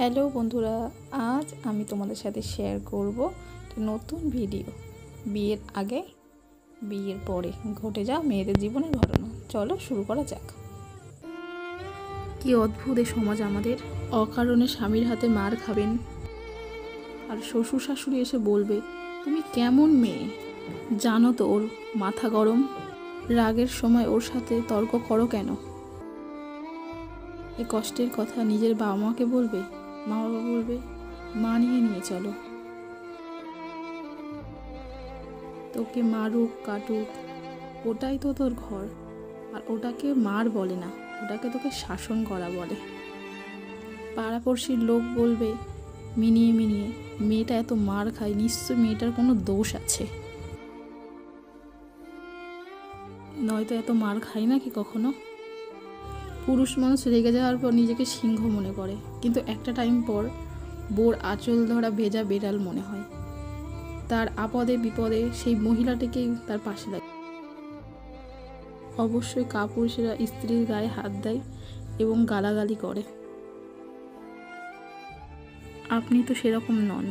Hello বন্ধুরা, আজ আমি তোমাদের সাথে শেয়ার করব একটা নতুন ভিডিও। বিয়ের আগে বিয়ের পরে ঘটে যাওয়া মেয়েদের জীবনের ঘটনা। চলো শুরু করা যাক। কি অদ্ভুত এই সমাজ আমাদের। অকারণে স্বামীর হাতে মার খাবেন, আর শ্বশুর শাশুড়ি এসে বলবে তুমি কেমন মেয়ে, জানো তো ওর মাথা গরম, রাগের সময় ওর সাথে তর্ক করো কেন। এ কষ্টের কথা নিজের বাবা মাকে বলবে, মা বাবা বলবে মানিয়ে নিয়ে চলো। তোকে মারুক কাটুক, ওটাই তো তোর ঘর, আর ওটাকে মার বলে না, ওটাকে তোকে শাসন করা বলে। পাড়াপড়শির লোক বলবে মিনিয়ে মিনিয়ে, মেয়েটা এত মার খায়, নিশ্চয় মেয়েটার কোনো দোষ আছে, নয়তো এত মার খায় না কি কখনো। পুরুষ মানুষ রেগে যাওয়ার পর নিজেকে সিংহ মনে করে, কিন্তু একটা টাইম পর বোর আঁচল ধরা ভেজা বেড়াল মনে হয়। তার আপদে বিপদে সেই মহিলাটিকেই তার পাশে লাগে। অবশ্যই কাপুরুষেরা স্ত্রীর গায়ে হাত দেয় এবং গালাগালি করে। আপনি তো সেরকম নন।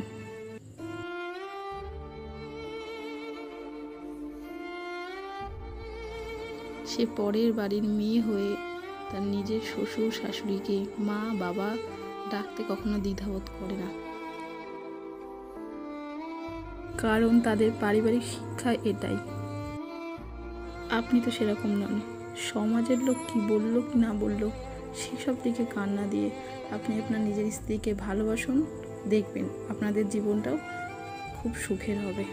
সে পরের বাড়ির মেয়ে হয়ে তার নিজের শ্বশুর শাশুড়িকে মা বাবা ডাকতে কখনো দ্বিধাবোধ করে না, কারণ তাদের পারিবারিক শিক্ষা এটাই। আপনি তো সেরকম নন। সমাজের লোক কি বলল কি না বলল সেসব দিকে কান না দিয়ে আপনি আপনার নিজের স্ত্রীকে ভালোবাসুন, দেখবেন আপনাদের জীবনটাও খুব সুখের হবে।